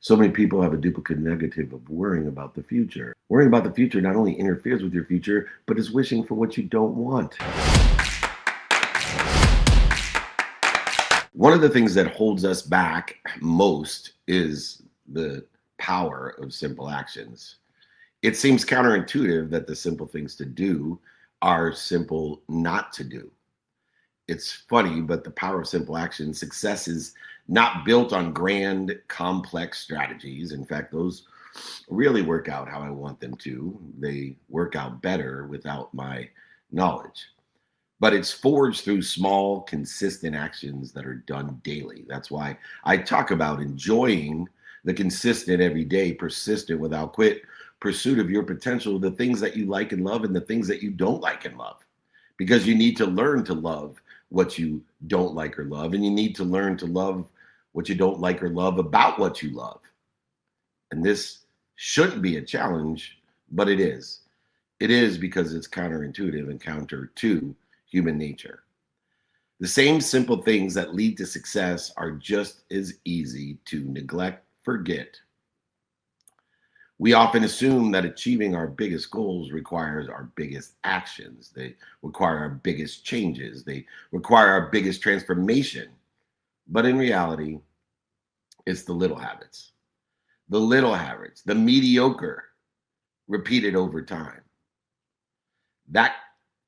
So many people have a duplicate negative of worrying about the future. Worrying about the future not only interferes with your future, but is wishing for what you don't want. One of the things that holds us back most is the power of simple actions. It seems counterintuitive that the simple things to do are simple not to do. It's funny, but the power of simple action, success is not built on grand, complex strategies. In fact, those really work out how I want them to. They work out better without my knowledge. But it's forged through small, consistent actions that are done daily. That's why I talk about enjoying the consistent, everyday, persistent, without quit pursuit of your potential, the things that you like and love, and the things that you don't like and love. Because you need to learn to love what you don't like or love, and you need to learn to love what you don't like or love about what you love. And this shouldn't be a challenge, but it is. It is because it's counterintuitive and counter to human nature. The same simple things that lead to success are just as easy to neglect, forget. We often assume that achieving our biggest goals requires our biggest actions. They require our biggest changes. They require our biggest transformation. But in reality, it's the little habits, the mediocre, repeated over time. That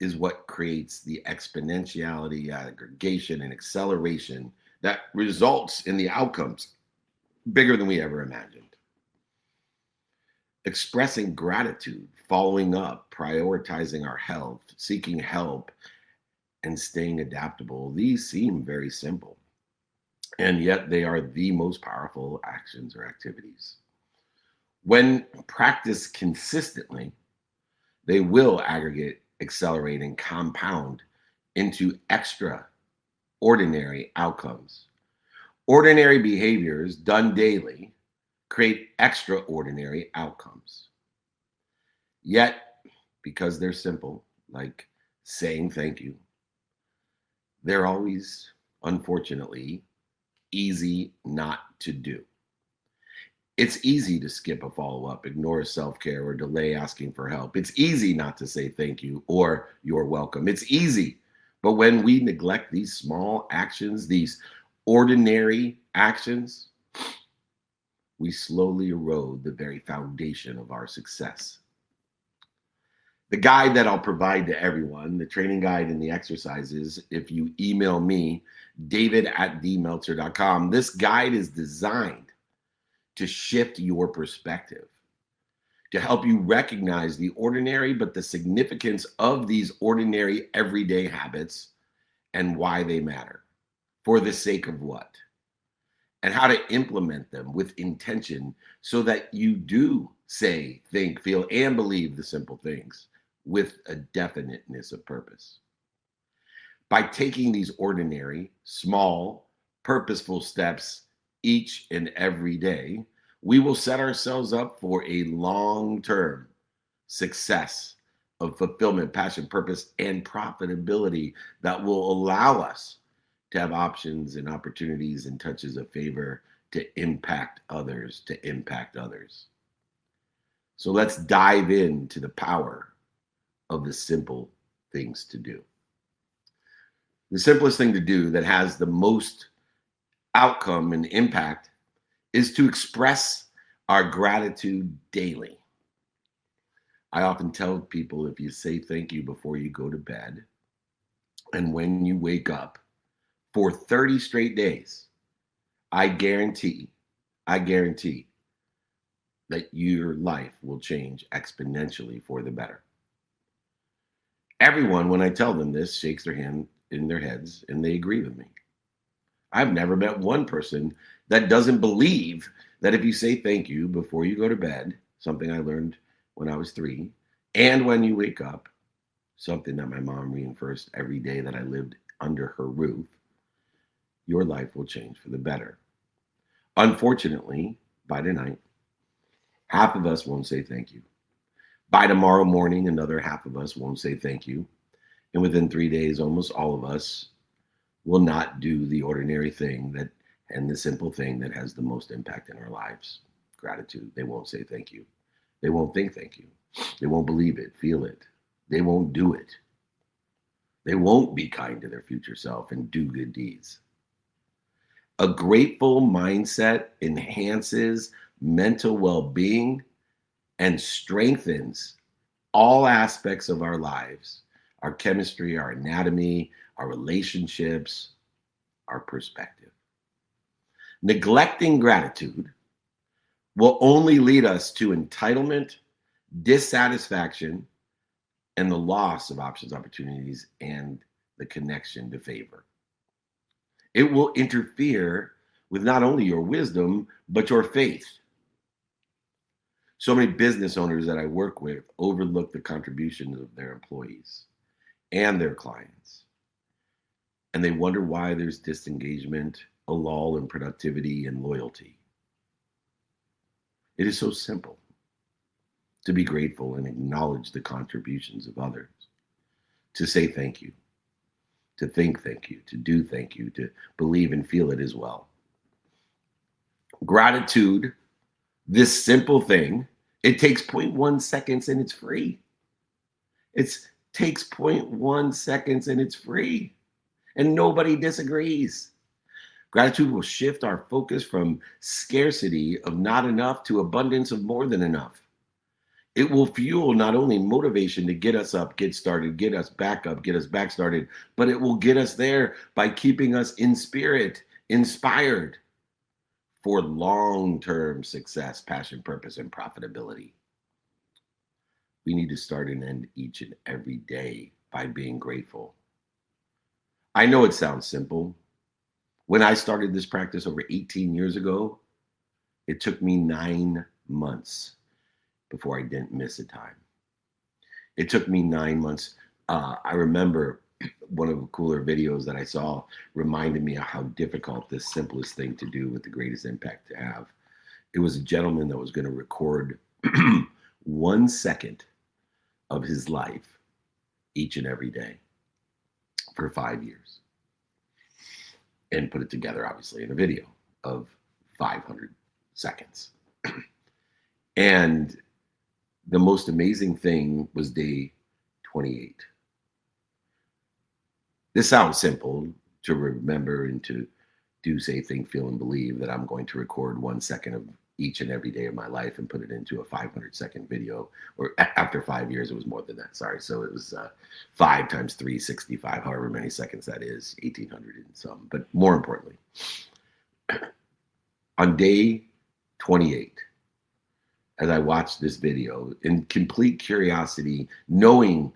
is what creates the exponentiality, aggregation, and acceleration that results in the outcomes bigger than we ever imagined. Expressing gratitude, following up, prioritizing our health, seeking help, and staying adaptable. These seem very simple, and yet they are the most powerful actions or activities. When practiced consistently, they will aggregate, accelerate, and compound into extraordinary outcomes. Ordinary behaviors done daily create extraordinary outcomes. Yet, because they're simple, like saying thank you, they're always, unfortunately, easy not to do. It's easy to skip a follow up, ignore self care, or delay asking for help. It's easy not to say thank you or you're welcome. It's easy. But when we neglect these small actions, these ordinary actions, we slowly erode the very foundation of our success. The guide that I'll provide to everyone, the training guide and the exercises, if you email me, david@dmeltzer.com, this guide is designed to shift your perspective, to help you recognize the ordinary, but the significance of these ordinary everyday habits and why they matter, for the sake of what, and how to implement them with intention so that you do say, think, feel, and believe the simple things with a definiteness of purpose. By taking these ordinary, small, purposeful steps each and every day, we will set ourselves up for a long-term success of fulfillment, passion, purpose, and profitability that will allow us to have options and opportunities and touches of favor to impact others, So let's dive into the power of the simple things to do. The simplest thing to do that has the most outcome and impact is to express our gratitude daily. I often tell people, if you say thank you before you go to bed and when you wake up for 30 straight days, I guarantee that your life will change exponentially for the better. Everyone, when I tell them this, shakes their hand in their heads and they agree with me. I've never met one person that doesn't believe that if you say thank you before you go to bed, something I learned when I was 3, and when you wake up, something that my mom reinforced every day that I lived under her roof, your life will change for the better. Unfortunately, by tonight, half of us won't say thank you. By tomorrow morning, another half of us won't say thank you. And within 3 days, almost all of us will not do the ordinary thing that And the simple thing that has the most impact in our lives, gratitude. They won't say thank you. They won't think thank you. They won't believe it, feel it. They won't do it. They won't be kind to their future self and do good deeds. A grateful mindset enhances mental well being and strengthens all aspects of our lives, our chemistry, our anatomy, our relationships, our perspective. Neglecting gratitude will only lead us to entitlement, dissatisfaction, and the loss of options, opportunities, and the connection to favor. It will interfere with not only your wisdom, but your faith. So many business owners that I work with overlook the contributions of their employees and their clients. And they wonder why there's disengagement, a lull in productivity, and loyalty. It is so simple to be grateful and acknowledge the contributions of others, to say thank you, to think thank you, to do thank you, to believe and feel it as well. Gratitude, this simple thing, it takes 0.1 seconds and it's free. It takes 0.1 seconds and it's free. And nobody disagrees. Gratitude will shift our focus from scarcity of not enough to abundance of more than enough. It will fuel not only motivation to get us up, get started, get us back up, get us back started, but it will get us there by keeping us in spirit, inspired for long-term success, passion, purpose, and profitability. We need to start and end each and every day by being grateful. I know it sounds simple. When I started this practice over 18 years ago, it took me 9 months before I didn't miss a time. It took me 9 months. I remember one of the cooler videos that I saw reminded me of how difficult this simplest thing to do with the greatest impact to have. It was a gentleman that was going to record 1 second of his life each and every day for 5 years and put it together, obviously, in a video of 500 seconds. And the most amazing thing was day 28. This sounds simple to remember and to do, say, think, feel, and believe that I'm going to record 1 second of each and every day of my life and put it into a 500-second video. Or after 5 years, it was more than that. Sorry. So it was 5 times 365, however many seconds that is, 1,800 and some. But more importantly, on day 28, as I watched this video in complete curiosity, knowing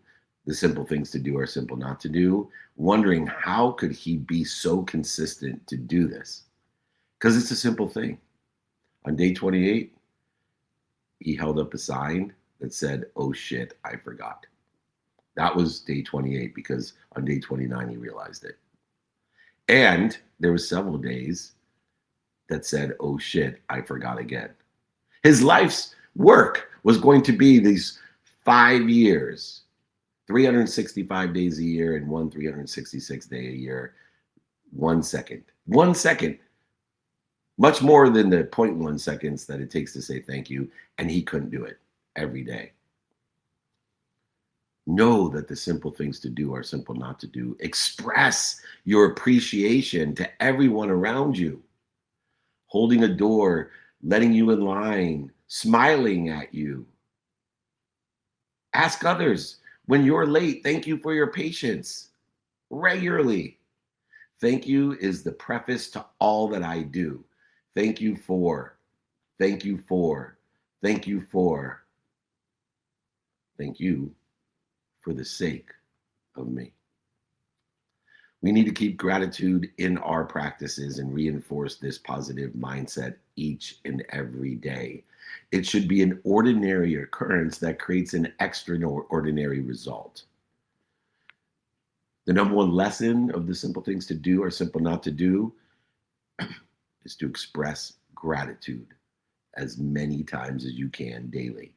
the simple things to do are simple not to do, wondering how could he be so consistent to do this? Because it's a simple thing. On day 28, he held up a sign that said, "Oh shit, I forgot." That was day 28, because on day 29, he realized it. And there were several days that said, "Oh shit, I forgot again." His life's work was going to be these 5 years, 365 days a year and 366 day a year, 1 second. 1 second, much more than the 0.1 seconds that it takes to say thank you, and he couldn't do it every day. Know that the simple things to do are simple not to do. Express your appreciation to everyone around you. Holding a door, letting you in line, smiling at you. Ask others when you're late, thank you for your patience regularly. Thank you is the preface to all that I do. Thank you for, thank you for, thank you for, thank you for the sake of me. We need to keep gratitude in our practices and reinforce this positive mindset each and every day. It should be an ordinary occurrence that creates an extraordinary result. The number one lesson of the simple things to do or simple not to do is to express gratitude as many times as you can daily.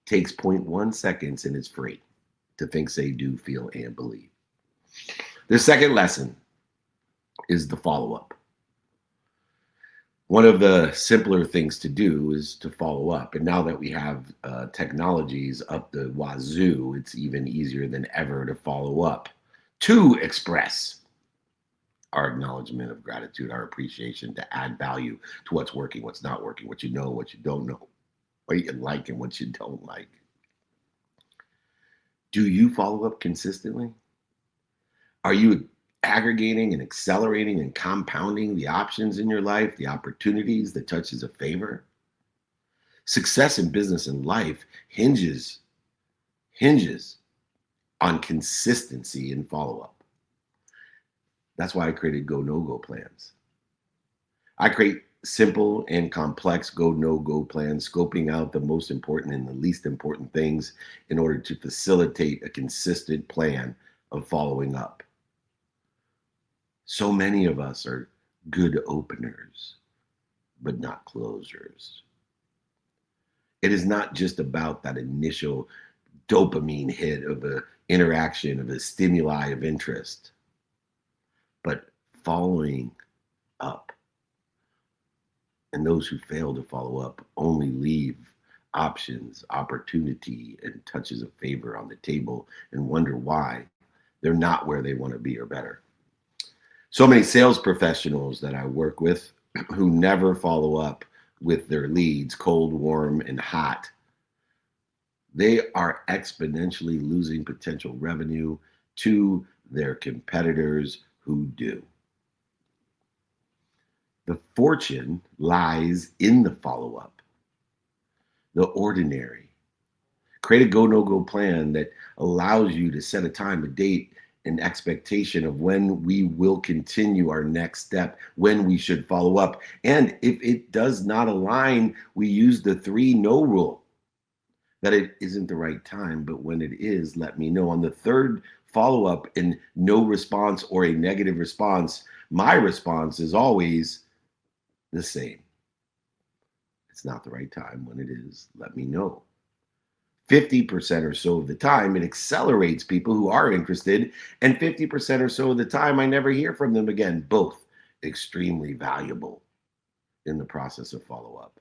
Takes 0.1 seconds and it's free to think, say, do, feel, and believe. The second lesson is the follow-up. One of the simpler things to do is to follow up. And now that we have technologies up the wazoo, it's even easier than ever to follow up, to express our acknowledgement of gratitude, our appreciation, to add value to what's working, what's not working, what you know, what you don't know, what you like and what you don't like. Do you follow up consistently? Are you aggregating and accelerating and compounding the options in your life, the opportunities, the touches of favor? Success in business and life hinges on consistency and follow-up. That's why I created go no go plans. I create simple and complex go no go plans, scoping out the most important and the least important things in order to facilitate a consistent plan of following up. So many of us are good openers, but not closers. It is not just about that initial dopamine hit of an interaction, of a stimuli of interest, but following up. And those who fail to follow up only leave options, opportunity, and touches of favor on the table and wonder why they're not where they want to be or better. So many sales professionals that I work with who never follow up with their leads, cold, warm, and hot, they are exponentially losing potential revenue to their competitors who do. The fortune lies in the follow-up, the ordinary. Create a go, no go plan that allows you to set a time, a date, an expectation of when we will continue our next step, when we should follow up. And if it does not align, we use the 3-no rule, that it isn't the right time, but when it is, let me know. On the third follow-up and no response or a negative response, my response is always the same. It's not the right time. When it is, let me know. 50% or so of the time, it accelerates people who are interested, and 50% or so of the time, I never hear from them again. Both extremely valuable in the process of follow-up.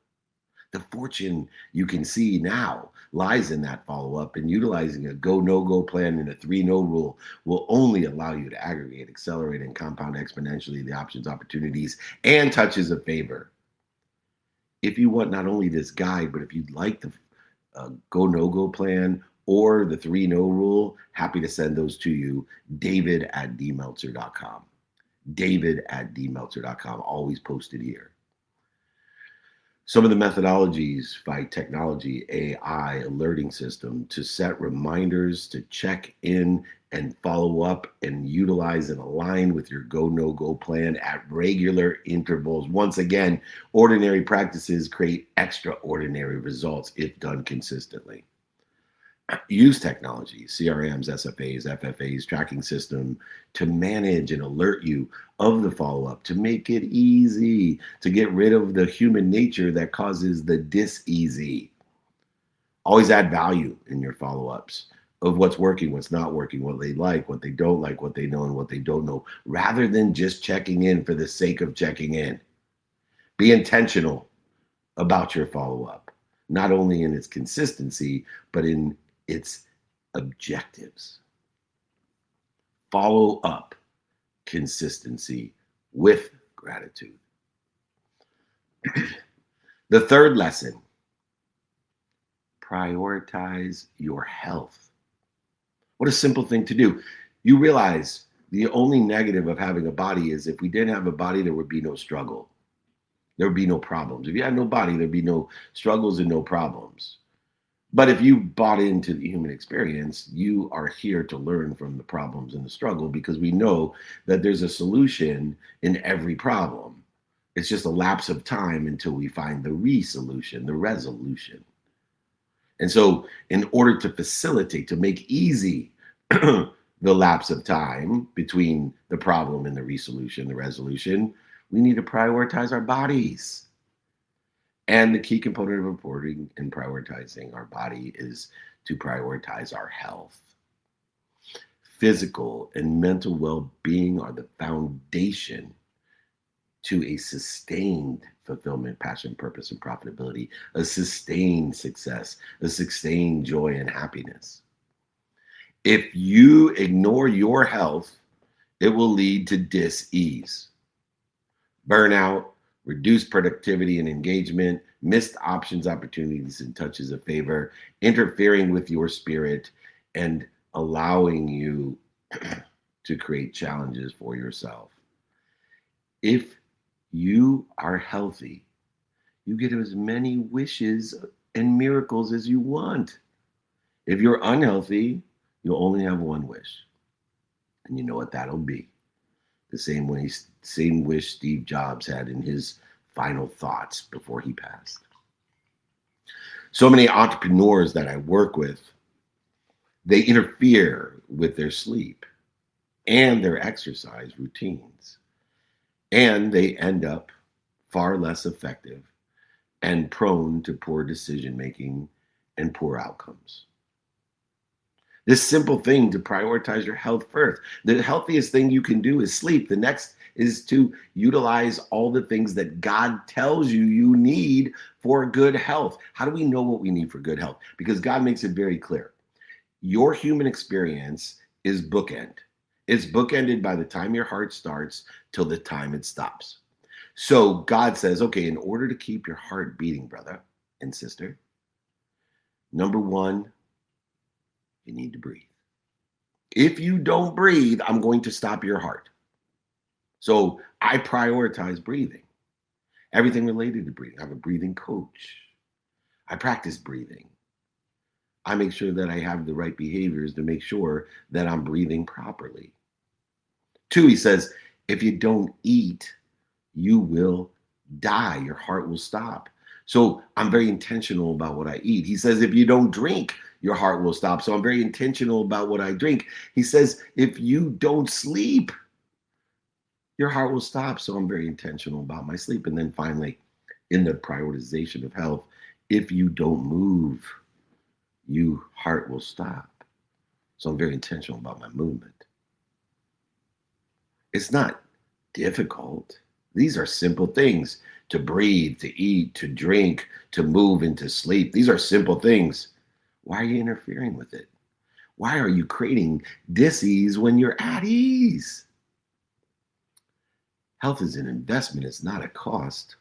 The fortune you can see now lies in that follow-up, and utilizing a go, no go plan and a 3-no rule will only allow you to aggregate, accelerate, and compound exponentially the options, opportunities, and touches of favor. If you want not only this guide, but if you'd like the go no go plan or the 3-no rule, happy to send those to you. David@dmeltzer.com. David@dmeltzer.com. Always posted here. Some of the methodologies by technology, AI, alerting system to set reminders to check in and follow up and utilize and align with your go no go plan at regular intervals. Once again, ordinary practices create extraordinary results if done consistently. Use technology, CRMs, SFAs, FFAs, tracking system to manage and alert you of the follow-up, to make it easy, to get rid of the human nature that causes the dis-easy. Always add value in your follow-ups of what's working, what's not working, what they like, what they don't like, what they know, and what they don't know, rather than just checking in for the sake of checking in. Be intentional about your follow-up, not only in its consistency, but in its objectives. Follow up consistency with gratitude. The third lesson, prioritize your health. What a simple thing to do. You realize the only negative of having a body is if we didn't have a body, there would be no struggle. There would be no problems. If you had no body, there'd be no struggles and no problems. But if you bought into the human experience, you are here to learn from the problems and the struggle, because we know that there's a solution in every problem. It's just a lapse of time until we find the resolution, the resolution. And so in order to facilitate, to make easy the lapse of time between the problem and the resolution, the resolution, we need to prioritize our bodies. And the key component of reporting and prioritizing our body is to prioritize our health. Physical and mental well-being are the foundation to a sustained fulfillment, passion, purpose, and profitability, a sustained success, a sustained joy and happiness. If you ignore your health, it will lead to dis-ease, burnout, reduced productivity and engagement, missed options, opportunities, and touches of favor, interfering with your spirit and allowing you to create challenges for yourself. If you are healthy, you get as many wishes and miracles as you want. If you're unhealthy, you'll only have one wish. And you know what that'll be? The same wish Steve Jobs had in his final thoughts before he passed. So many entrepreneurs that I work with, they interfere with their sleep and their exercise routines, and they end up far less effective and prone to poor decision making and poor outcomes. This simple thing to prioritize your health first. The healthiest thing you can do is sleep. The next is to utilize all the things that God tells you you need for good health. How do we know what we need for good health? Because God makes it very clear. Your human experience is bookend. It's bookended by the time your heart starts till the time it stops. So God says, okay, in order to keep your heart beating, brother and sister, number one, you need to breathe. If you don't breathe, I'm going to stop your heart. So I prioritize breathing, everything related to breathing. I have a breathing coach. I practice breathing. I make sure that I have the right behaviors to make sure that I'm breathing properly. Two, he says, if you don't eat, you will die. Your heart will stop. So I'm very intentional about what I eat. He says, if you don't drink, your heart will stop. So I'm very intentional about what I drink. He says, if you don't sleep, your heart will stop. So I'm very intentional about my sleep. And then finally, in the prioritization of health, if you don't move, your heart will stop. So I'm very intentional about my movement. It's not difficult. These are simple things: to breathe, to eat, to drink, to move, and to sleep. These are simple things. Why are you interfering with it? Why are you creating dis-ease when you're at ease? Health is an investment. It's not a cost.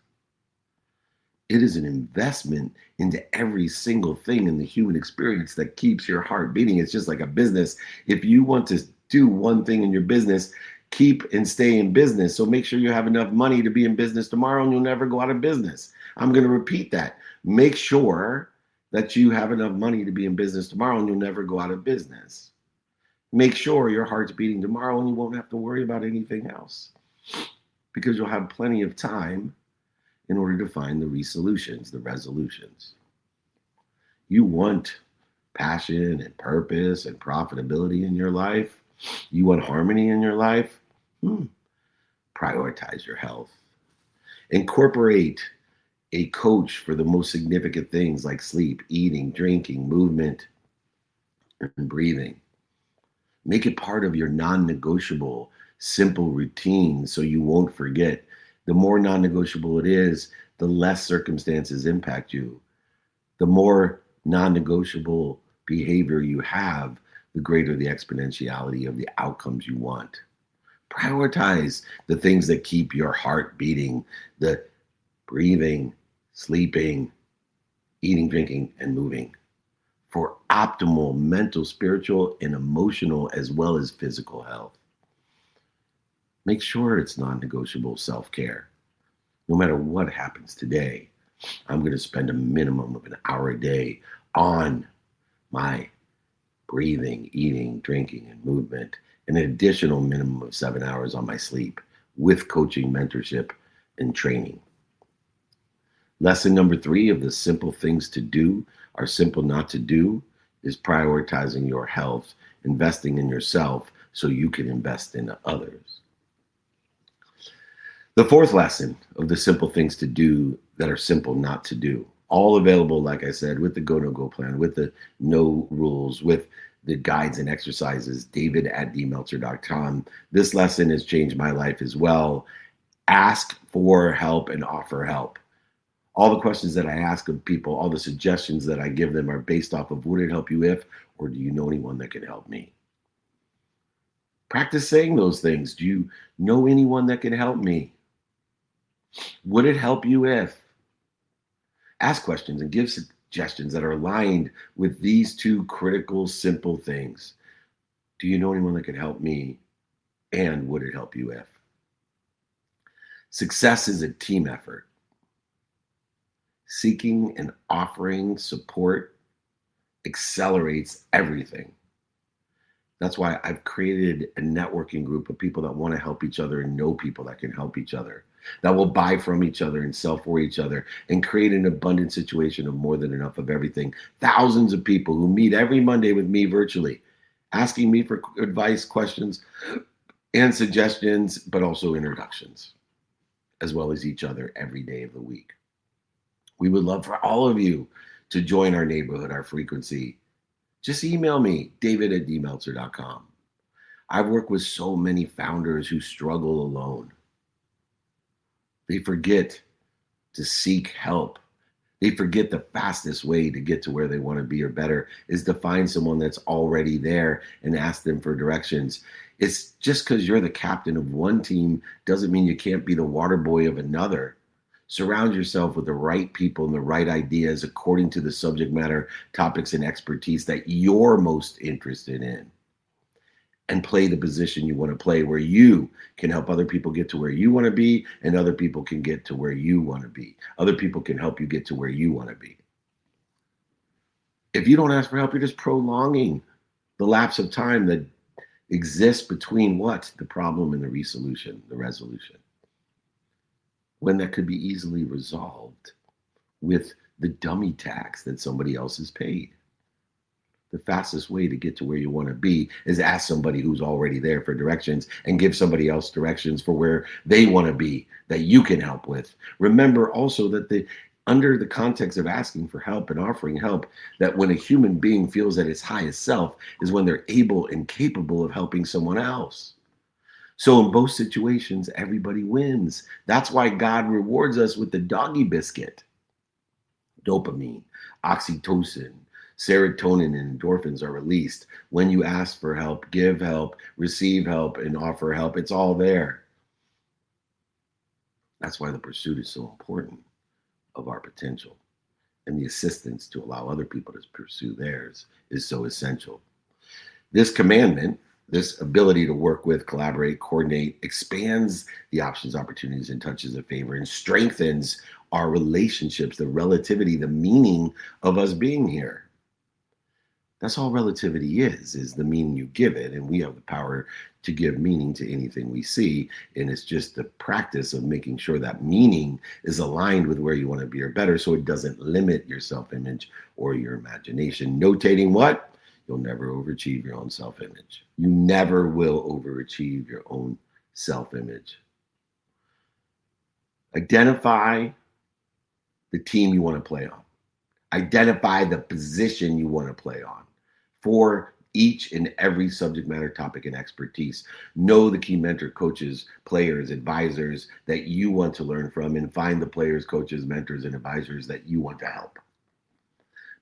It is an investment into every single thing in the human experience that keeps your heart beating. It's just like a business. If you want to do one thing in your business, keep and stay in business. So make sure you have enough money to be in business tomorrow and you'll never go out of business. I'm going to repeat that. Make sure that you have enough money to be in business tomorrow and you'll never go out of business. Make sure your heart's beating tomorrow and you won't have to worry about anything else, because you'll have plenty of time in order to find the resolutions, the resolutions. You want passion and purpose and profitability in your life. You want harmony in your life. Prioritize your health. Incorporate a coach for the most significant things like sleep, eating, drinking, movement, and breathing. Make it part of your non-negotiable, simple routine so you won't forget. The more non-negotiable it is, the less circumstances impact you. The more non-negotiable behavior you have, the greater the exponentiality of the outcomes you want. Prioritize the things that keep your heart beating: the breathing, sleeping, eating, drinking, and moving, for optimal mental, spiritual, and emotional, as well as physical health. Make sure it's non-negotiable self-care. No matter what happens today, I'm going to spend a minimum of an hour a day on my breathing, eating, drinking, and movement, and an additional minimum of 7 hours on my sleep, with coaching, mentorship, and training. Lesson number 3 of the simple things to do are simple not to do is prioritizing your health, investing in yourself so you can invest in others. The 4th lesson of the simple things to do that are simple not to do, all available, like I said, with the Go No Go plan, with the no rules, with the guides and exercises, david@dmeltzer.com. This lesson has changed my life as well. Ask for help and offer help. All the questions that I ask of people, all the suggestions that I give them are based off of would it help you if, or do you know anyone that can help me? Practice saying those things. Do you know anyone that can help me? Would it help you if? Ask questions and give suggestions that are aligned with these two critical, simple things. Do you know anyone that can help me? And would it help you if? Success is a team effort. Seeking and offering support accelerates everything. That's why I've created a networking group of people that want to help each other and know people that can help each other, that will buy from each other and sell for each other and create an abundant situation of more than enough of everything. Thousands of people who meet every Monday with me virtually, asking me for advice, questions, and suggestions, but also introductions, as well as each other every day of the week. We would love for all of you to join our neighborhood, our frequency. Just email me, david@dmeltzer.com. I've worked with so many founders who struggle alone. They forget to seek help. They forget the fastest way to get to where they want to be or better is to find someone that's already there and ask them for directions. It's just because you're the captain of one team doesn't mean you can't be the water boy of another. Surround yourself with the right people and the right ideas according to the subject matter, topics, and expertise that you're most interested in. And play the position you want to play where you can help other people get to where you want to be and other people can get to where you want to be. Other people can help you get to where you want to be. If you don't ask for help, you're just prolonging the lapse of time that exists between what? The problem and the resolution. When that could be easily resolved with the dummy tax that somebody else has paid. The fastest way to get to where you want to be is ask somebody who's already there for directions and give somebody else directions for where they want to be that you can help with. Remember also that under the context of asking for help and offering help, that when a human being feels at its highest self is when they're able and capable of helping someone else. So in both situations, everybody wins. That's why God rewards us with the doggy biscuit. Dopamine, oxytocin, serotonin, and endorphins are released when you ask for help, give help, receive help, and offer help. It's all there. That's why the pursuit is so important of our potential. And the assistance to allow other people to pursue theirs is so essential. This commandment, this ability to work with, collaborate, coordinate, expands the options, opportunities, and touches of favor and strengthens our relationships, the relativity, the meaning of us being here. That's all relativity is the meaning you give it. And we have the power to give meaning to anything we see. And it's just the practice of making sure that meaning is aligned with where you want to be or better so it doesn't limit your self-image or your imagination. Notating what? You'll never overachieve your own self-image. You never will overachieve your own self-image. Identify the team you want to play on. Identify the position you want to play on for each and every subject matter, topic, and expertise. Know the key mentor, coaches, players, advisors that you want to learn from, and find the players, coaches, mentors, and advisors that you want to help.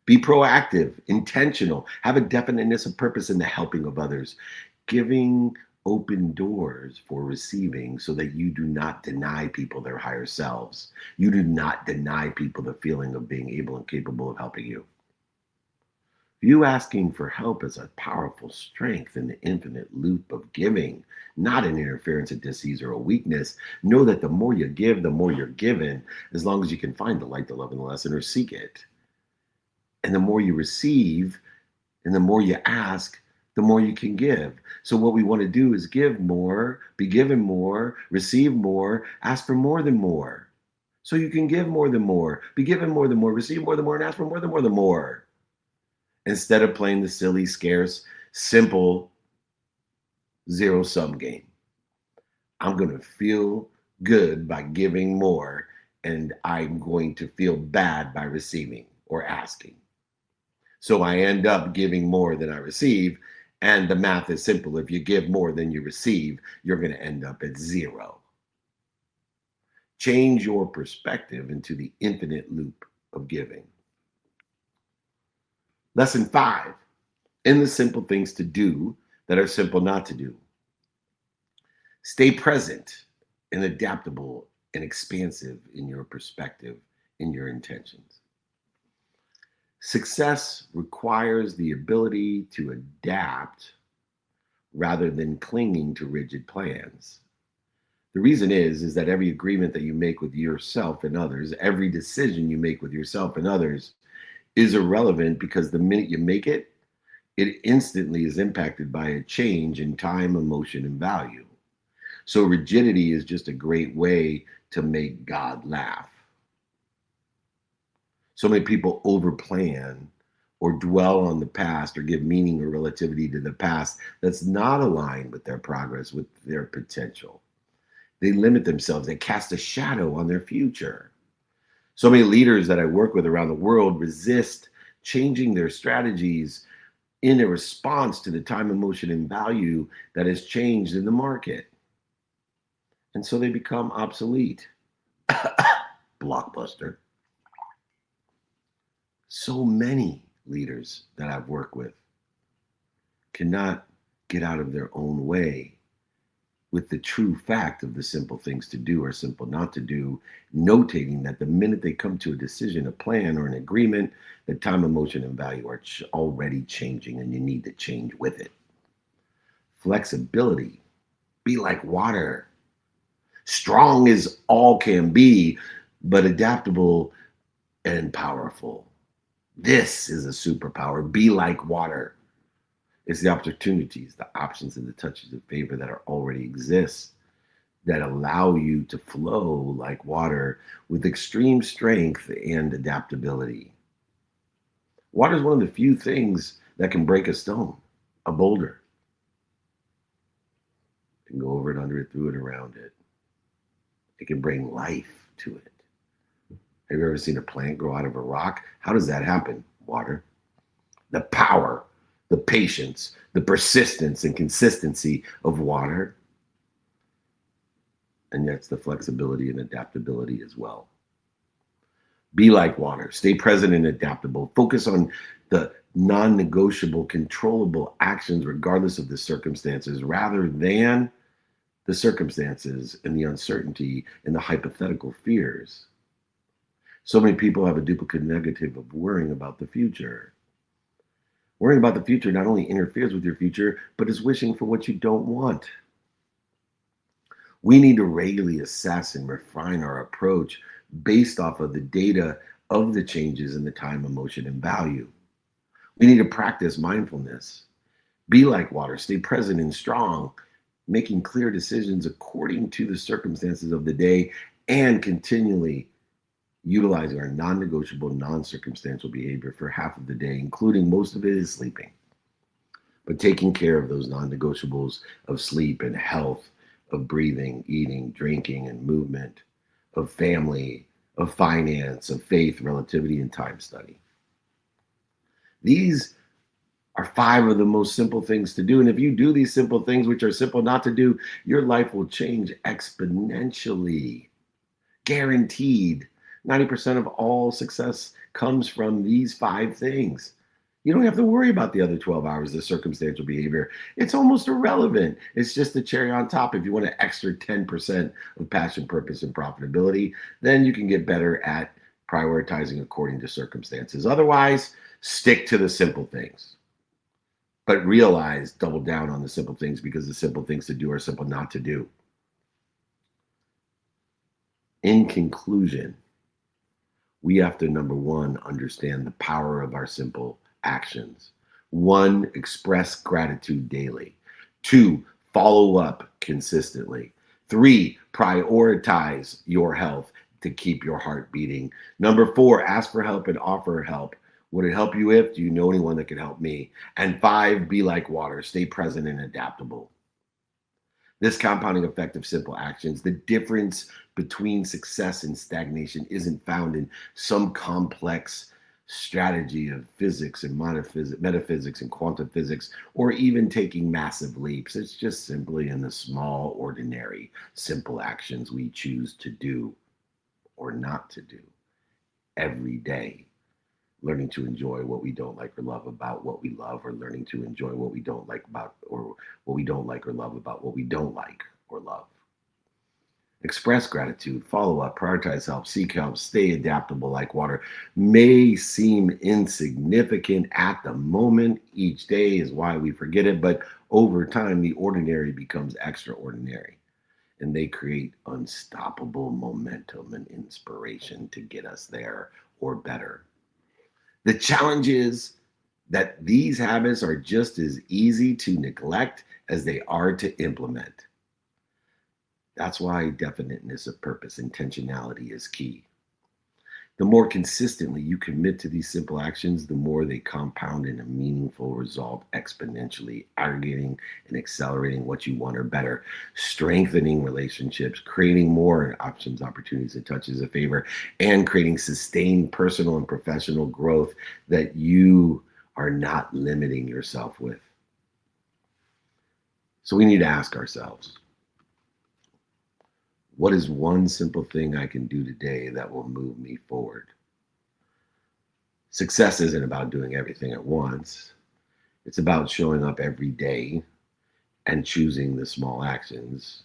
Be proactive, intentional, have a definiteness of purpose in the helping of others, giving open doors for receiving so that you do not deny people their higher selves. You do not deny people the feeling of being able and capable of helping you. You asking for help is a powerful strength in the infinite loop of giving, not an interference, a disease, or a weakness. Know that the more you give, the more you're given, as long as you can find the light, the love, and the lesson, or seek it. And the more you receive, and the more you ask, the more you can give. So what we want to do is give more, be given more, receive more, ask for more than more. So you can give more than more, be given more than more, receive more than more, and ask for more than more than more. Instead of playing the silly, scarce, simple, zero-sum game. I'm going to feel good by giving more, and I'm going to feel bad by receiving or asking. So I end up giving more than I receive, and the math is simple. If you give more than you receive, you're going to end up at zero. Change your perspective into the infinite loop of giving. Lesson 5, in the simple things to do that are simple not to do. Stay present and adaptable and expansive in your perspective, in your intentions. Success requires the ability to adapt rather than clinging to rigid plans. The reason is that every agreement that you make with yourself and others, every decision you make with yourself and others is irrelevant because the minute you make it, it instantly is impacted by a change in time, emotion, and value. So rigidity is just a great way to make God laugh. So many people overplan or dwell on the past or give meaning or relativity to the past that's not aligned with their progress, with their potential. They limit themselves, they cast a shadow on their future. So many leaders that I work with around the world resist changing their strategies in a response to the time, emotion, and value that has changed in the market. And so they become obsolete. Blockbuster. So many leaders that I've worked with cannot get out of their own way with the true fact of the simple things to do or simple not to do, notating that the minute they come to a decision, a plan, or an agreement, that time, emotion, and value are already changing and you need to change with it. Flexibility. Be like water. Strong as all can be, but adaptable and powerful. This is a superpower. Be like water. It's the opportunities, the options, and the touches of favor that already exist that allow you to flow like water with extreme strength and adaptability. Water is one of the few things that can break a stone, a boulder. It can go over it, under it, through it, around it. It can bring life to it. Have you ever seen a plant grow out of a rock? How does that happen? Water. The power, the patience, the persistence and consistency of water. And that's the flexibility and adaptability as well. Be like water. Stay present and adaptable. Focus on the non-negotiable, controllable actions regardless of the circumstances rather than the circumstances and the uncertainty and the hypothetical fears. So many people have a duplicate negative of worrying about the future. Worrying about the future not only interferes with your future, but is wishing for what you don't want. We need to regularly assess and refine our approach based off of the data of the changes in the time, emotion, and value. We need to practice mindfulness. Be like water, stay present and strong, making clear decisions according to the circumstances of the day and continually utilizing our non-negotiable, non-circumstantial behavior for half of the day, including most of it is sleeping. But taking care of those non-negotiables of sleep and health, of breathing, eating, drinking, and movement, of family, of finance, of faith, relativity, and time study. These are 5 of the most simple things to do. And if you do these simple things, which are simple not to do, your life will change exponentially. Guaranteed. 90% of all success comes from these 5 things. You don't have to worry about the other 12 hours of circumstantial behavior. It's almost irrelevant. It's just the cherry on top. If you want an extra 10% of passion, purpose, and profitability, then you can get better at prioritizing according to circumstances. Otherwise, stick to the simple things. But realize, double down on the simple things because the simple things to do are simple not to do. In conclusion, we have to, number 1, understand the power of our simple actions. 1, express gratitude daily. 2, follow up consistently. 3, prioritize your health to keep your heart beating. Number 4, ask for help and offer help. Would it help you if? Do you know anyone that could help me? And 5, be like water. Stay present and adaptable. This compounding effect of simple actions, the difference between success and stagnation isn't found in some complex strategy of physics and metaphysics and quantum physics, or even taking massive leaps. It's just simply in the small, ordinary, simple actions we choose to do or not to do every day. Learning to enjoy what we don't like or love about what we love, or learning to enjoy what we don't like about, or what we don't like or love about what we don't like or love. Express gratitude, follow up, prioritize help, seek help, stay adaptable like water. May seem insignificant at the moment. Each day is why we forget it, but over time, the ordinary becomes extraordinary, and they create unstoppable momentum and inspiration to get us there or better. The challenge is that these habits are just as easy to neglect as they are to implement. That's why definiteness of purpose, intentionality is key. The more consistently you commit to these simple actions, the more they compound in a meaningful result, exponentially aggregating and accelerating what you want or better, strengthening relationships, creating more options, opportunities, and touches of favor, and creating sustained personal and professional growth that you are not limiting yourself with. So we need to ask ourselves, what is one simple thing I can do today that will move me forward? Success isn't about doing everything at once. It's about showing up every day and choosing the small actions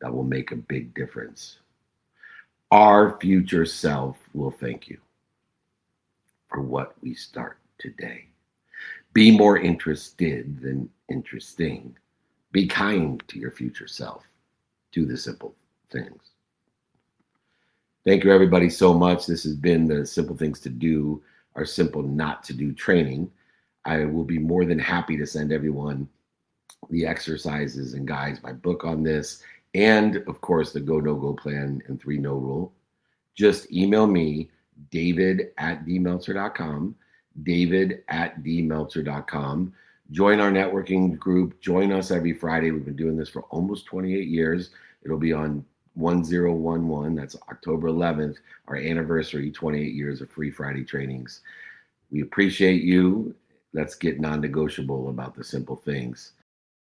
that will make a big difference. Our future self will thank you for what we start today. Be more interested than interesting. Be kind to your future self. Do the simple things. Thank you, everybody, so much. This has been the Simple Things to Do, our Simple Not to Do training. I will be more than happy to send everyone the exercises and guides, my book on this, and of course, the Go No Go plan and 3 No rule. Just email me, david@dmeltzer.com, david@dmeltzer.com. Join our networking group. Join us every Friday. We've been doing this for almost 28 years. It'll be on 1011, that's October 11th, our anniversary, 28 years of free Friday trainings. We appreciate you. Let's get non-negotiable about the simple things.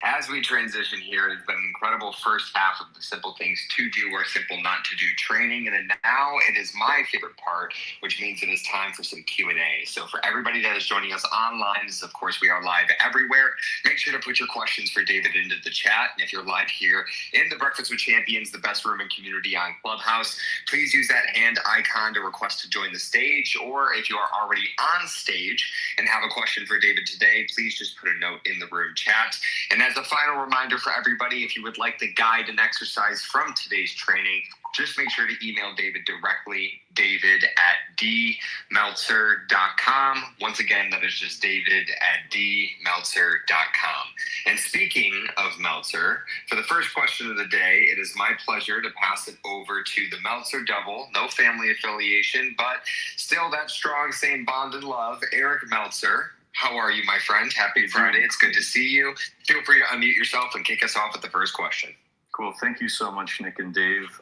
As we transition here, it's been an incredible first half of the Simple Things to Do or Simple Not to Do training. And then now it is my favorite part, which means it is time for some Q&A. So for everybody that is joining us online, of course, we are live everywhere. Make sure to put your questions for David into the chat. And if you're live here in the Breakfast with Champions, the best room and community on Clubhouse, please use that hand icon to request to join the stage. Or if you are already on stage and have a question for David today, please just put a note in the room chat. And as a final reminder for everybody, if you would like the guide and exercise from today's training, just make sure to email David directly, david@dmeltzer.com. Once again, that is just david@dmeltzer.com. And speaking of Meltzer, for the first question of the day, it is my pleasure to pass it over to the Meltzer double, no family affiliation, but still that strong, same bond and love, Eric Meltzer. How are you, my friend? Happy Friday. It's good to see you. Feel free to unmute yourself and kick us off with the first question. Cool. Thank you so much, Nick and Dave.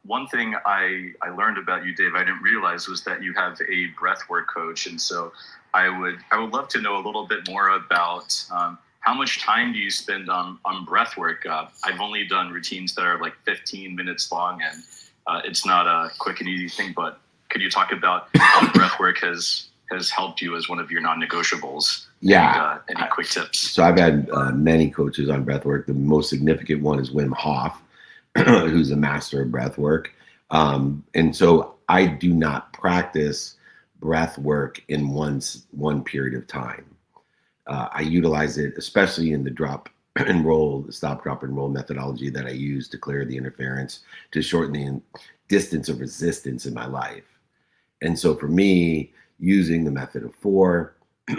One thing I learned about you, Dave, I didn't realize was that you have a breathwork coach. And so I would love to know a little bit more about how much time do you spend on breathwork? I've only done routines that are like 15 minutes long, and it's not a quick and easy thing, but could you talk about how breathwork has helped you as one of your non-negotiables? Yeah. And any quick tips? So I've had many coaches on breathwork. The most significant one is Wim Hof, who's a master of breathwork. And so I do not practice breathwork in one period of time. I utilize it, especially in the drop and roll, the stop, drop, and roll methodology that I use to clear the interference, to shorten the distance of resistance in my life. And so for me, using the method of 4,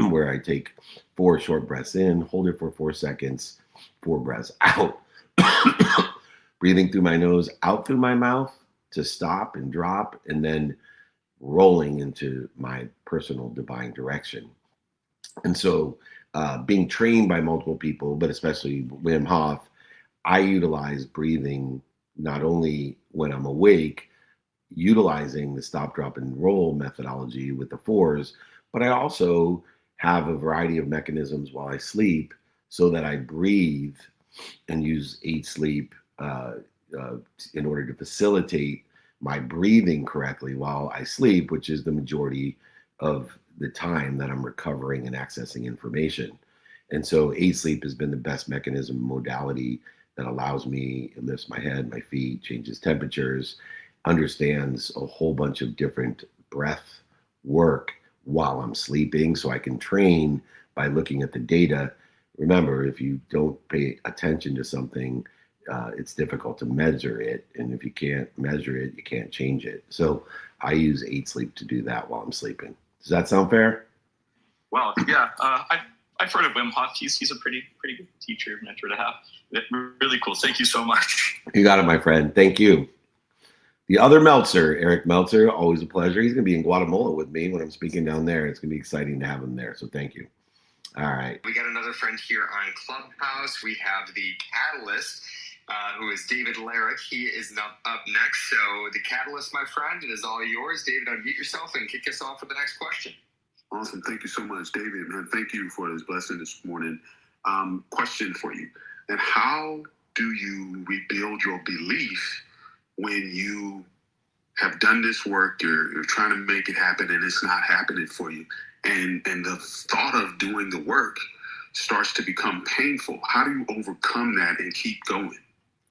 where I take 4 short breaths in, hold it for 4 seconds, 4 breaths out, breathing through my nose, out through my mouth to stop and drop, and then rolling into my personal divine direction. And so being trained by multiple people, but especially Wim Hof, I utilize breathing not only when I'm awake, utilizing the stop, drop, and roll methodology with the 4s, but I also have a variety of mechanisms while I sleep so that I breathe and use 8 sleep in order to facilitate my breathing correctly while I sleep, which is the majority of the time that I'm recovering and accessing information. And so sleep has been the best mechanism modality that allows me, it lifts my head, my feet, changes temperatures, understands a whole bunch of different breath work while I'm sleeping, so I can train by looking at the data. Remember, if you don't pay attention to something, it's difficult to measure it. And if you can't measure it, you can't change it. So I use sleep to do that while I'm sleeping. Does that sound fair? Well, yeah. I've heard of Wim Hof. He's a pretty good teacher, mentor to have. Really cool. Thank you so much. You got it, my friend. Thank you. The other Meltzer, Eric Meltzer, always a pleasure. He's going to be in Guatemala with me when I'm speaking down there. It's going to be exciting to have him there. So thank you. All right. We got another friend here on Clubhouse. We have the Catalyst, who is David Larrick. He is up next. So the Catalyst, my friend, it is all yours. David, unmute yourself and kick us off with the next question. Awesome. Thank you so much, David. Man, thank you for this blessing this morning. Question for you. And how do you rebuild your belief when you have done this work, you're trying to make it happen and it's not happening for you? And the thought of doing the work starts to become painful. How do you overcome that and keep going?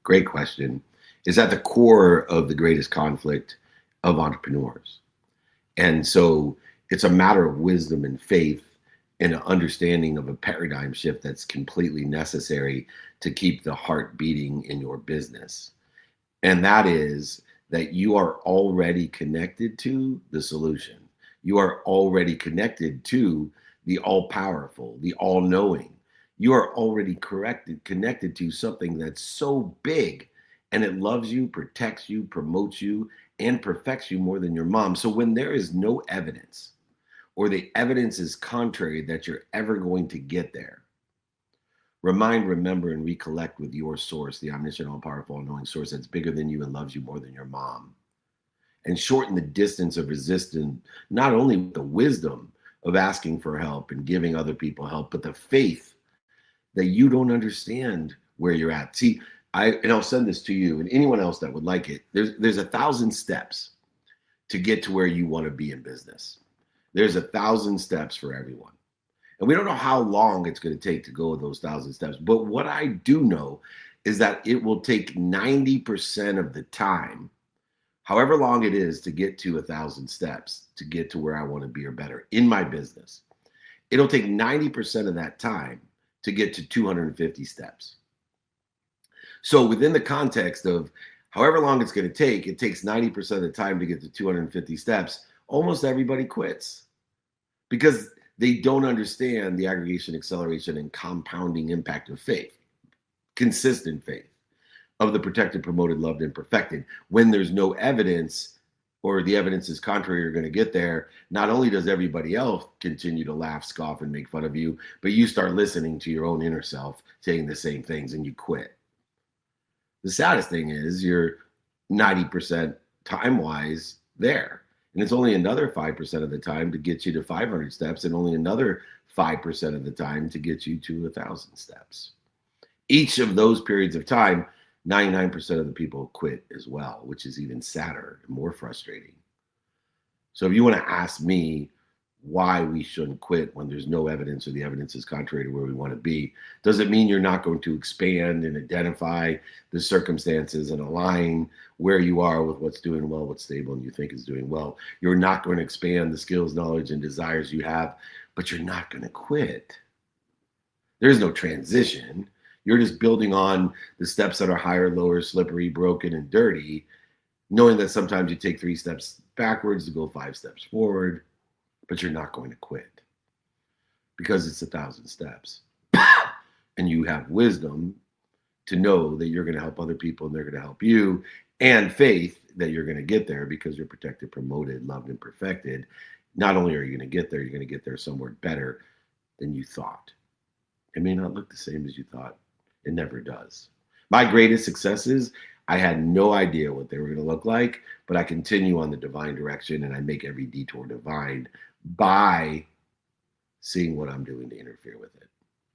Great question. It's at the core of the greatest conflict of entrepreneurs. And so it's a matter of wisdom and faith and an understanding of a paradigm shift that's completely necessary to keep the heart beating in your business. And that is that you are already connected to the solution. You are already connected to the all-powerful, the all-knowing. You are already connected to something that's so big, and it loves you, protects you, promotes you, and perfects you more than your mom. So when there is no evidence, or the evidence is contrary that you're ever going to get there, remind, remember, and recollect with your source, the omniscient, all-powerful, all-knowing source that's bigger than you and loves you more than your mom. And shorten the distance of resistance, not only with the wisdom of asking for help and giving other people help, but the faith that you don't understand where you're at. See, I'll send this to you and anyone else that would like it. There's 1,000 steps to get to where you want to be in business. There's 1,000 steps for everyone. And we don't know how long it's going to take to go those 1,000 steps. But what I do know is that it will take 90% of the time, however long it is, to get to 1,000 steps, to get to where I want to be or better in my business. It'll take 90% of that time to get to 250 steps. So within the context of however long it's going to take, it takes 90% of the time to get to 250 steps. Almost everybody quits because they don't understand the aggregation, acceleration, and compounding impact of faith, consistent faith, of the protected, promoted, loved, and perfected. When there's no evidence, or the evidence is contrary, you're going to get there. Not only does everybody else continue to laugh, scoff, and make fun of you, but you start listening to your own inner self saying the same things and you quit. The saddest thing is you're 90% time-wise there. And it's only another 5% of the time to get you to 500 steps and only another 5% of the time to get you to 1,000 steps. Each of those periods of time, 99% of the people quit as well, which is even sadder and more frustrating. So if you want to ask me why we shouldn't quit when there's no evidence or the evidence is contrary to where we want to be, does it mean you're not going to expand and identify the circumstances and align where you are with what's doing well, what's stable, and you think is doing well? You're not going to expand the skills, knowledge, and desires you have, but you're not going to quit. There's no transition. You're just building on the steps that are higher, lower, slippery, broken, and dirty, knowing that sometimes you take 3 steps backwards to go 5 steps forward, but you're not going to quit because it's 1,000 steps. And you have wisdom to know that you're going to help other people and they're going to help you, and faith that you're going to get there because you're protected, promoted, loved, and perfected. Not only are you going to get there, you're going to get there somewhere better than you thought. It may not look the same as you thought. It never does. My greatest successes, I had no idea what they were going to look like, but I continue on the divine direction and I make every detour divine by seeing what I'm doing to interfere with it.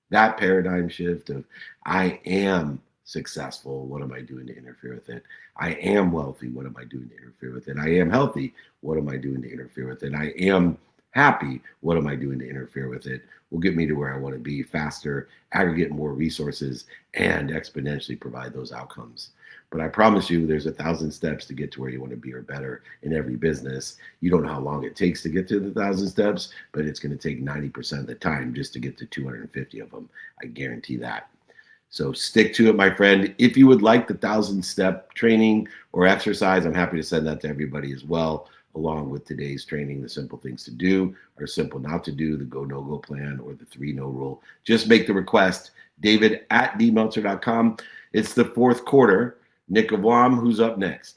That paradigm shift of I am successful? What am I doing to interfere with it? I am wealthy. What am I doing to interfere with it? I am healthy. What am I doing to interfere with it? I am happy. What am I doing to interfere with it? Will get me to where I want to be faster, aggregate more resources, and exponentially provide those outcomes. But I promise you, there's 1,000 steps to get to where you want to be or better in every business. You don't know how long it takes to get to the 1,000 steps, but it's going to take 90% of the time just to get to 250 of them. I guarantee that. So stick to it, my friend. If you would like the 1,000-step training or exercise, I'm happy to send that to everybody as well, along with today's training, the simple things to do or simple not to do, the go, no go plan, or the 3-no rule. Just make the request. David at dmeltzer.com. It's the fourth quarter. Nick of Wam, who's up next?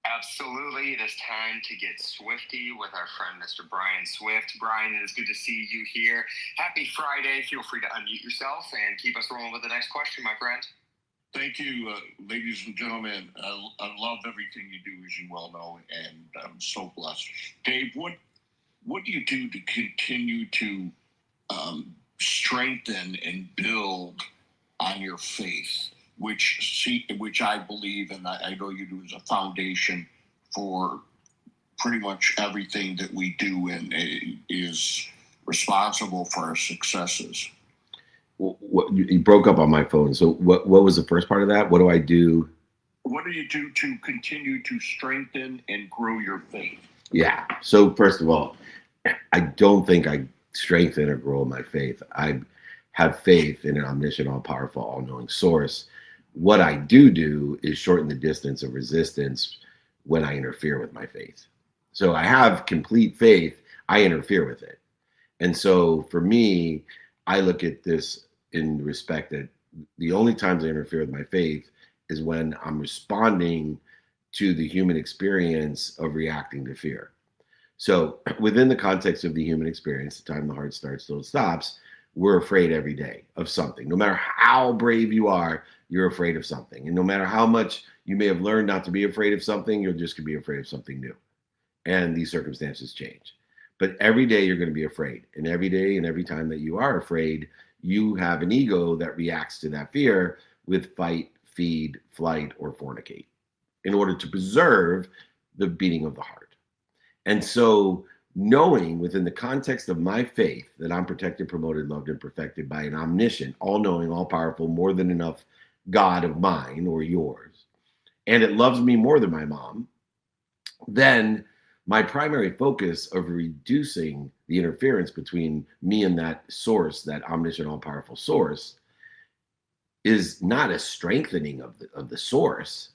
Absolutely. It is time to get swifty with our friend, Mr. Brian Swift. Brian, it is good to see you here. Happy Friday. Feel free to unmute yourself and keep us rolling with the next question, my friend. Thank you, ladies and gentlemen. I love everything you do, as you well know, and I'm so blessed. Dave, what do you do to continue to strengthen and build on your faith, which I believe, and I know you do, as a foundation for pretty much everything that we do, and is responsible for our successes? What you broke up on my phone. So what was the first part of that? What do I do? What do you do to continue to strengthen and grow your faith? Yeah. So first of all, I don't think I strengthen or grow my faith. I have faith in an omniscient, all-powerful, all-knowing source. What I do is shorten the distance of resistance when I interfere with my faith. So I have complete faith. I interfere with it. And so for me, I look at this in respect that the only times I interfere with my faith is when I'm responding to the human experience of reacting to fear. So within the context of the human experience, the time the heart starts till it stops, we're afraid every day of something. No matter how brave you are, you're afraid of something. And no matter how much you may have learned not to be afraid of something, you're just going to be afraid of something new. And these circumstances change. But every day you're going to be afraid. And every day and every time that you are afraid, you have an ego that reacts to that fear with fight, feed, flight, or fornicate in order to preserve the beating of the heart. And so knowing within the context of my faith that I'm protected, promoted, loved, and perfected by an omniscient, all-knowing, all-powerful, more than enough God of mine or yours, and it loves me more than my mom, then my primary focus of reducing the interference between me and that source, that omniscient, all-powerful source, is not a strengthening of the source,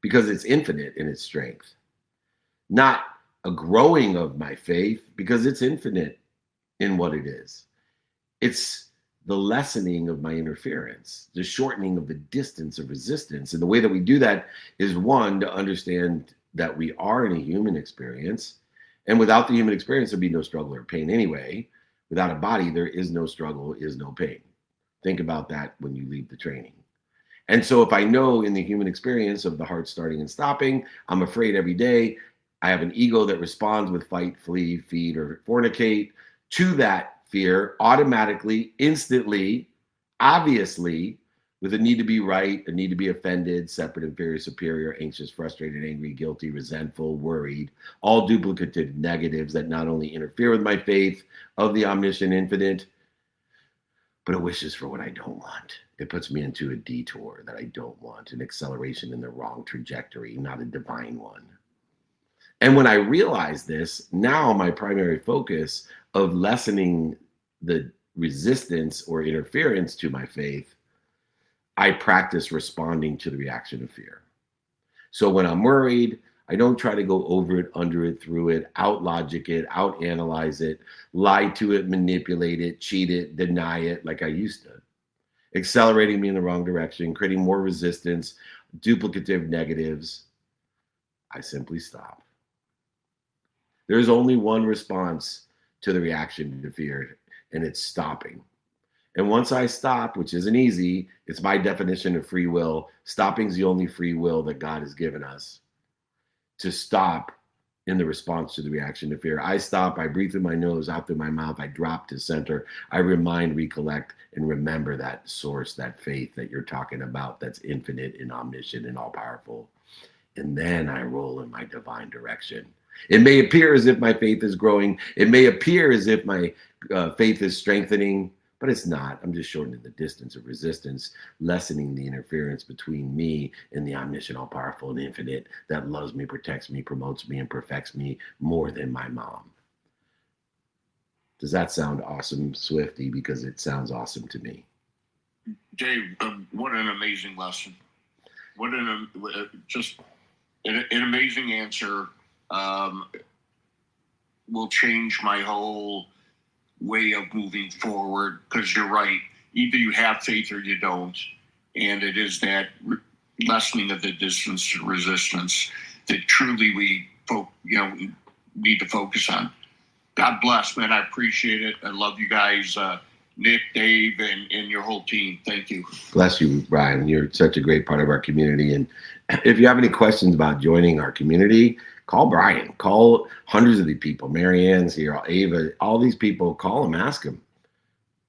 because it's infinite in its strength, not a growing of my faith, because it's infinite in what it is. It's the lessening of my interference, the shortening of the distance of resistance. And the way that we do that is, one, to understand that we are in a human experience. And without the human experience, there'd be no struggle or pain anyway. Without a body, there is no struggle, is no pain. Think about that when you leave the training. And so if I know in the human experience of the heart starting and stopping, I'm afraid every day, I have an ego that responds with fight, flee, feed, or fornicate to that fear automatically, instantly, obviously, with a need to be right, a need to be offended, separate, inferior, superior, anxious, frustrated, angry, guilty, resentful, worried, all duplicative negatives that not only interfere with my faith of the omniscient infinite, but it wishes for what I don't want. It puts me into a detour that I don't want, an acceleration in the wrong trajectory, not a divine one. And when I realize this, now my primary focus of lessening the resistance or interference to my faith, I practice responding to the reaction of fear. So when I'm worried, I don't try to go over it, under it, through it, out logic it, out analyze it, lie to it, manipulate it, cheat it, deny it like I used to, accelerating me in the wrong direction, creating more resistance, duplicative negatives. I simply stop. There's only one response to the reaction to fear, and it's stopping. And once I stop, which isn't easy, it's my definition of free will. Stopping is the only free will that God has given us, to stop in the response to the reaction to fear. I stop, I breathe through my nose, out through my mouth, I drop to center, I remind, recollect, and remember that source, that faith that you're talking about, that's infinite and omniscient and all powerful. And then I roll in my divine direction. It may appear as if my faith is growing. It may appear as if my faith is strengthening, but it's not. I'm just shortening the distance of resistance, lessening the interference between me and the omniscient, all powerful, and infinite that loves me, protects me, promotes me, and perfects me more than my mom. Does that sound awesome, Swifty? Because it sounds awesome to me. Dave, what an amazing lesson. What just an amazing answer. Will change my whole way of moving forward, because you're right. Either you have faith or you don't. And it is that lessening of the distance to resistance that truly we need to focus on. God bless, man. I appreciate it. I love you guys, Nick, Dave, and your whole team. Thank you. Bless you, Brian. You're such a great part of our community. And if you have any questions about joining our community, call Brian. Call hundreds of these people. Marianne's here, Ava, all these people. Call them, ask them.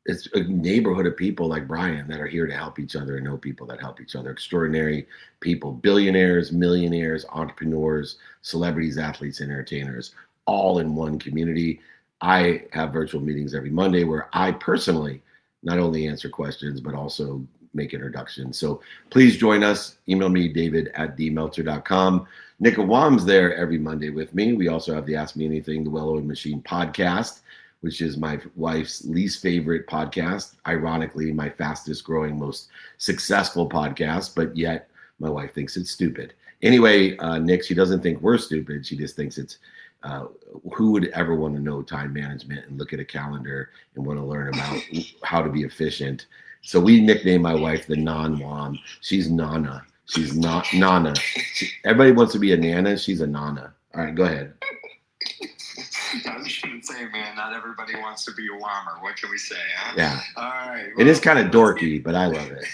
It's a neighborhood of people like Brian that are here to help each other and know people that help each other. Extraordinary people, billionaires, millionaires, entrepreneurs, celebrities, athletes, and entertainers, all in one community. I have virtual meetings every Monday where I personally not only answer questions, but also make introductions. So please join us. Email me, david@dmeltzer.com. Nick Awam's there every Monday with me. We also have the Ask Me Anything, the Well-Oiled Machine podcast, which is my wife's least favorite podcast. Ironically, my fastest growing, most successful podcast, but yet my wife thinks it's stupid. Anyway, Nick, she doesn't think we're stupid. She just thinks it's who would ever want to know time management and look at a calendar and want to learn about how to be efficient. So we nicknamed my wife the non-Wam. She's Nana. She's not Nana. Everybody wants to be a Nana. She's a Nana. All right, go ahead. I was going to say, man, not everybody wants to be a Whammer. What can we say, huh? Yeah. All right. It is kind of dorky, but I love it.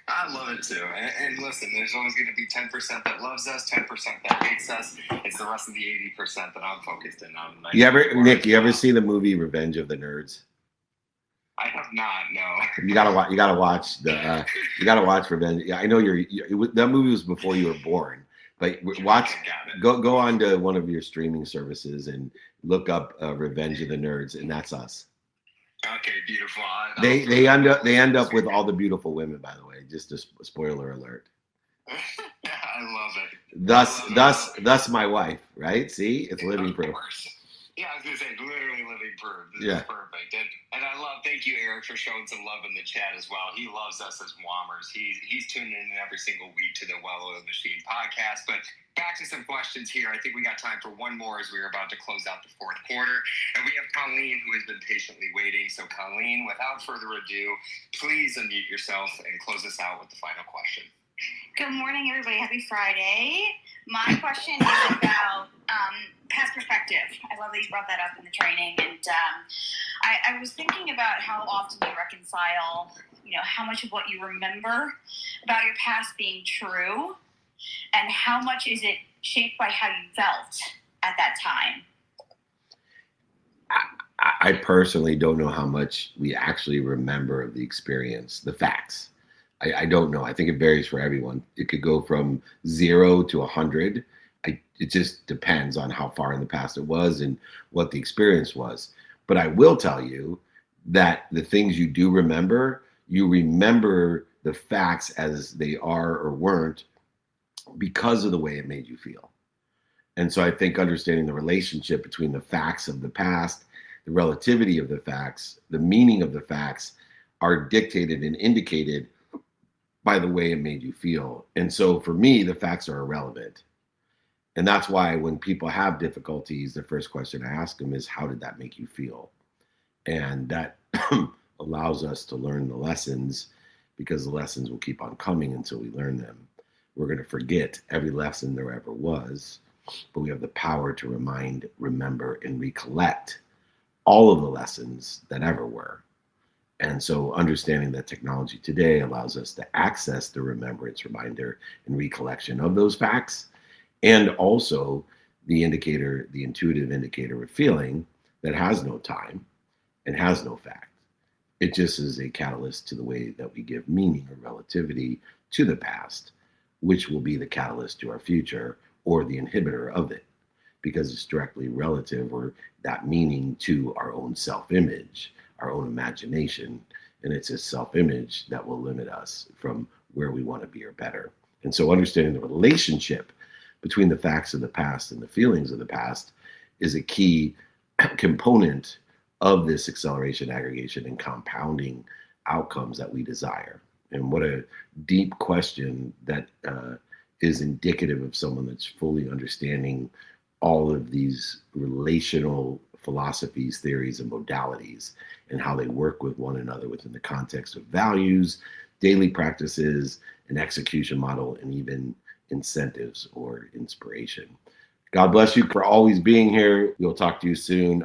I love it too. And listen, there's always going to be 10% that loves us, 10% that hates us. It's the rest of the 80% that I'm focused in on. Nick, you ever see the movie Revenge of the Nerds? I have not, no. You gotta watch Revenge. Yeah, I know that movie was before you were born, but go on to one of your streaming services and look up Revenge of the Nerds, and that's us. Okay, beautiful. They end up with all the beautiful women, by the way. Just a spoiler alert. I love it. Thus my wife, right? See, it's living proof. Yeah, I was going to say, literally living proof. This is perfect. And I thank you, Eric, for showing some love in the chat as well. He loves us as Whammers. He's tuning in every single week to the Well-Oiled Machine podcast. But back to some questions here. I think we got time for one more as we're about to close out the fourth quarter. And we have Colleen, who has been patiently waiting. So, Colleen, without further ado, please unmute yourself and close us out with the final question. Good morning, everybody. Happy Friday. My question is about past perspective. I love that you brought that up in the training. And I was thinking about how often you reconcile, how much of what you remember about your past being true and how much is it shaped by how you felt at that time. I personally don't know how much we actually remember of the experience, the facts. I don't know. I think it varies for everyone. It could go from 0 to 100. It just depends on how far in the past it was and what the experience was. But I will tell you that the things you do remember, you remember the facts as they are or weren't because of the way it made you feel. And so I think understanding the relationship between the facts of the past, the relativity of the facts, the meaning of the facts are dictated and indicated by the way it made you feel. And so for me, the facts are irrelevant. And that's why when people have difficulties, the first question I ask them is, how did that make you feel? And that allows us to learn the lessons, because the lessons will keep on coming until we learn them. We're going to forget every lesson there ever was, but we have the power to remind, remember, and recollect all of the lessons that ever were. And so understanding that technology today allows us to access the remembrance, reminder, and recollection of those facts, and also the indicator, the intuitive indicator of feeling that has no time and has no fact. It just is a catalyst to the way that we give meaning or relativity to the past, which will be the catalyst to our future or the inhibitor of it, because it's directly relative or that meaning to our own self-image, our own imagination. And it's a self-image that will limit us from where we want to be or better. And so understanding the relationship between the facts of the past and the feelings of the past is a key component of this acceleration, aggregation, and compounding outcomes that we desire. And what a deep question that is indicative of someone that's fully understanding all of these relational philosophies, theories, and modalities, and how they work with one another within the context of values, daily practices, an execution model, and even incentives or inspiration. God bless you for always being here. We'll talk to you soon.